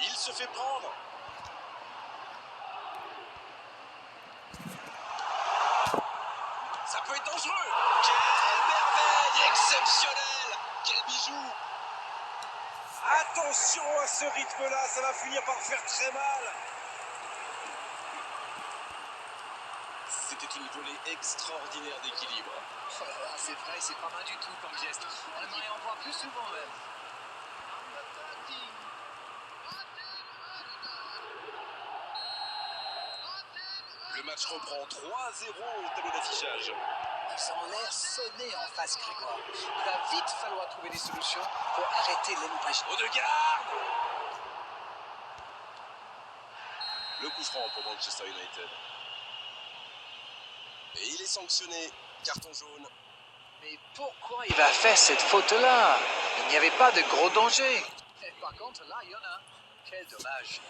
Il se fait prendre. Ça peut être dangereux. Quelle merveille exceptionnelle. Quel bijou. Attention à ce rythme-là, ça va finir par faire très mal. C'était une volée extraordinaire d'équilibre. Oh là là, c'est vrai, c'est pas mal du tout comme geste. On aimerait en voir plus souvent même. Le match reprend 3-0 au tableau d'affichage. Ils ont l'air sonnés en face, Grégoire. Il va vite falloir trouver des solutions pour arrêter l'hémorragie. Odegaard. Le coup franc pour Manchester United. Et il est sanctionné. Carton jaune. Mais pourquoi il va faire cette faute-là? Il n'y avait pas de gros danger. Et par contre, là, il y en a. Quel dommage.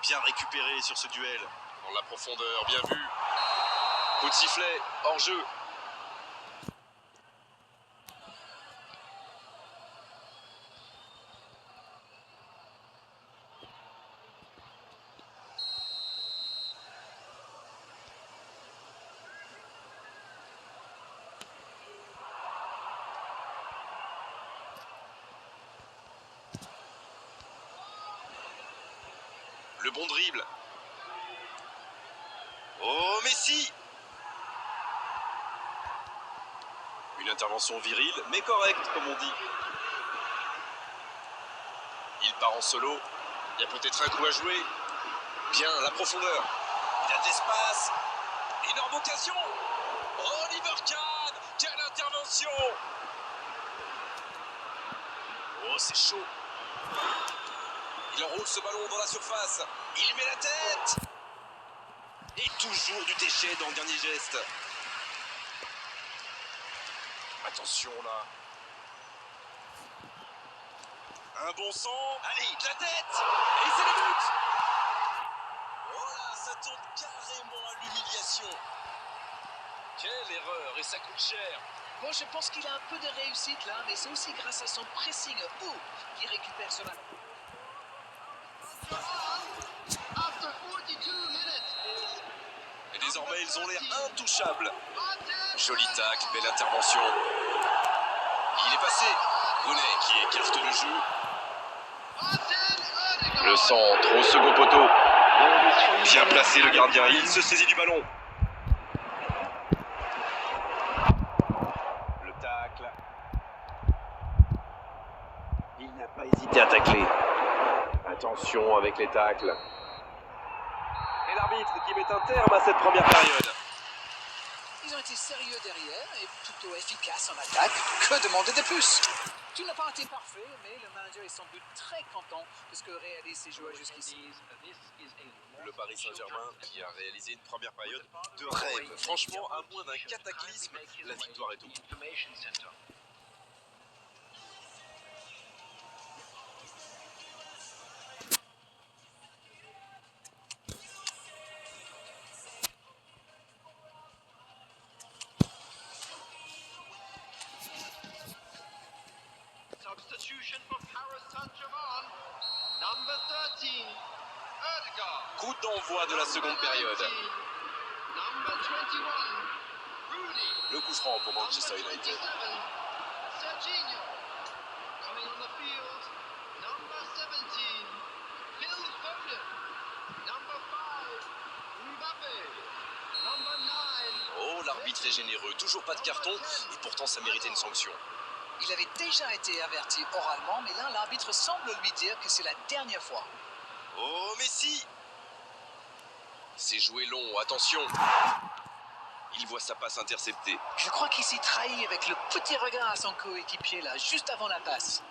Bien récupéré sur ce duel. Dans la profondeur, bien vu. Coup de sifflet, hors jeu. Le bon dribble. Oh, Messi! Une intervention virile, mais correcte, comme on dit. Il part en solo. Il y a peut-être un coup à jouer. Bien, la profondeur. Il a de l'espace. Énorme occasion. Oliver Kahn! Quelle intervention! Oh, c'est chaud. Il enroule ce ballon dans la surface. Il met la tête. Et toujours du déchet dans le dernier geste. Attention là. Un bon sang. Allez, de la tête. Et c'est le but. Oh là, ça tourne carrément à l'humiliation. Quelle erreur, et ça coûte cher. Bon, je pense qu'il a un peu de réussite là, mais c'est aussi grâce à son pressing haut qu'il récupère ce ballon. Et désormais, ils ont l'air intouchables. Joli tacle, belle intervention. Il est passé. Gounet qui écarte le jeu. Le centre au second poteau. Bien placé le gardien, il se saisit du ballon. Le tacle. Il n'a pas hésité à tacler. Attention avec les tacles. Et l'arbitre qui met un terme à cette première période. Ils ont été sérieux derrière et plutôt efficaces en attaque. Que demander de plus? Tout n'a pas été parfait, mais le manager est sans doute très content de ce que réalisent ses joueurs jusqu'ici. Le Paris Saint-Germain qui a réalisé une première période de rêve. Franchement, à moins d'un cataclysme, la victoire est au bout. Substitution for Paris Saint-Germain. Number 13, Odegaard. Coup d'envoi de la seconde période. Number 21, Rudy. Le coup franc pour Manchester United. Serginho. Coming on the field. Number 17, Phil Foden. Number 5, Mbappé. Number 9. Oh, l'arbitre est généreux. Toujours pas de carton et pourtant ça méritait une sanction. Il avait déjà été averti oralement, mais là, l'arbitre semble lui dire que c'est la dernière fois. Oh, Messi! C'est joué long, attention. Il voit sa passe interceptée. Je crois qu'il s'est trahi avec le petit regard à son coéquipier là, juste avant la passe.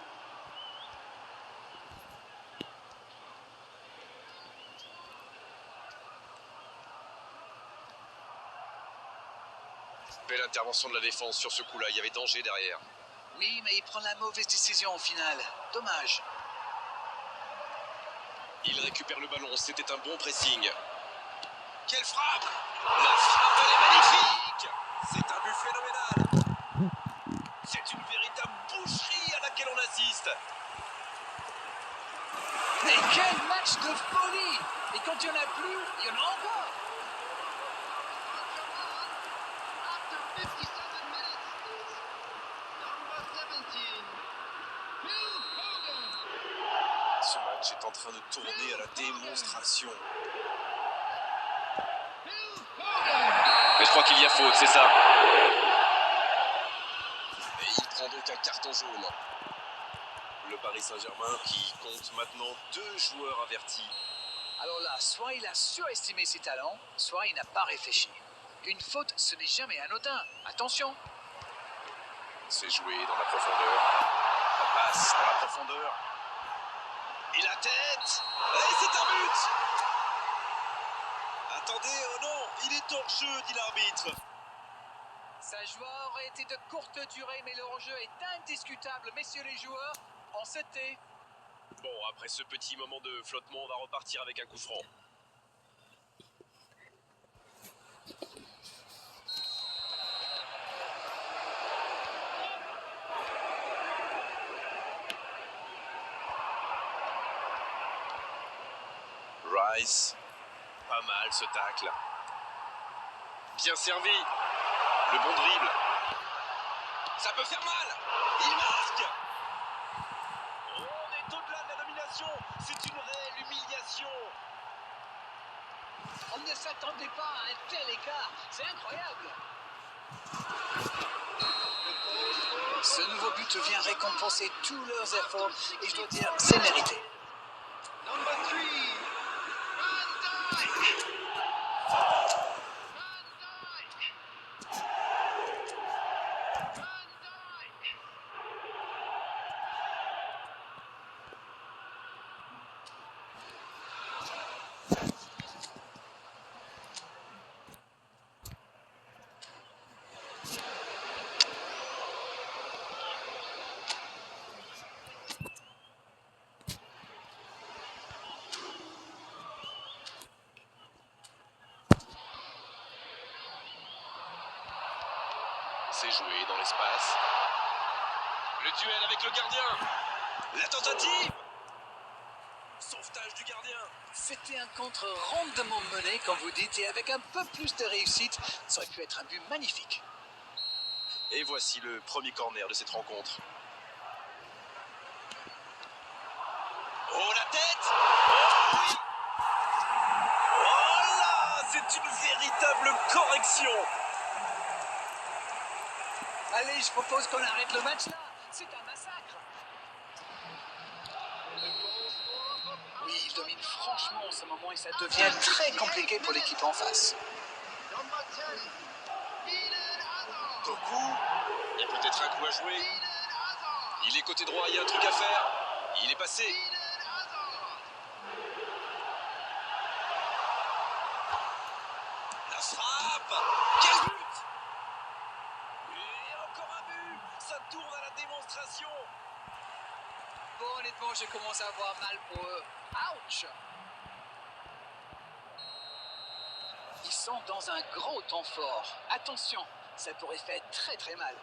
Belle intervention de la défense sur ce coup-là, il y avait danger derrière. Oui, mais il prend la mauvaise décision au final. Dommage. Il récupère le ballon, c'était un bon pressing. Quelle frappe! La frappe, elle est magnifique! C'est un but phénoménal! C'est une véritable boucherie à laquelle on assiste! Mais quel match de folie! Et quand il n'y en a plus, il y en a encore! After 57 minutes, it's number 17, Phil Foden. Ce match est en train de tourner à la démonstration. Phil Foden. Mais je crois qu'il y a faute, c'est ça. Et il prend donc un carton jaune. Le Paris Saint-Germain qui compte maintenant 2 joueurs avertis. Alors là, soit il a surestimé ses talents, soit il n'a pas réfléchi. Une faute, ce n'est jamais anodin. Attention! C'est joué dans la profondeur. La passe dans la profondeur. Et la tête! Et c'est un but! Attendez, oh non, il est hors jeu, dit l'arbitre. Sa joie aurait été de courte durée, mais le hors-jeu est indiscutable. Messieurs les joueurs, en 7T. Bon, après ce petit moment de flottement, on va repartir avec un coup franc. Rice, pas mal ce tacle. Bien servi. Le bon dribble. Ça peut faire mal. Il marque. On est au-delà de la domination. C'est une réelle humiliation. On ne s'attendait pas à un tel écart. C'est incroyable. Ce nouveau but vient récompenser tous leurs efforts et je dois dire, c'est mérité. Number 3, Van Dijk. Van Dijk. C'est joué dans l'espace. Le duel avec le gardien. La tentative. Sauvetage du gardien. C'était un contre rondement mené, comme vous dites, et avec un peu plus de réussite, ça aurait pu être un but magnifique. Et voici le premier corner de cette rencontre. Oh la tête! Oh oui! Oh là! C'est une véritable correction! Allez, je propose qu'on arrête le match là. C'est un massacre. Oui, il domine franchement en ce moment et ça devient très compliqué pour l'équipe en face. Number 10, Eden Hazard. Cocu, il y a peut-être un coup à jouer. Eden Hazard. Il est côté droit, il y a un truc à faire. Il est passé. Eden Hazard. La frappe! Quel but! Et encore un but! Ça tourne à la démonstration! Bon, honnêtement, je commence à avoir mal pour eux. Ouch! Ils sont dans un gros temps fort. Attention, ça pourrait faire très très mal.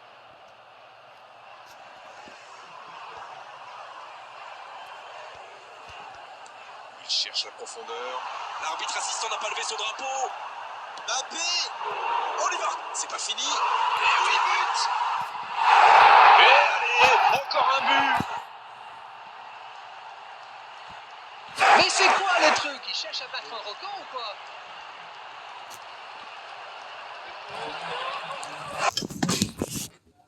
Il cherche la profondeur. L'arbitre assistant n'a pas levé son drapeau. Mbappé! Oliver! C'est pas fini. Et oui, but! Et allez! Encore un but! Mais c'est quoi le truc? Ils cherchent à battre un record ou quoi?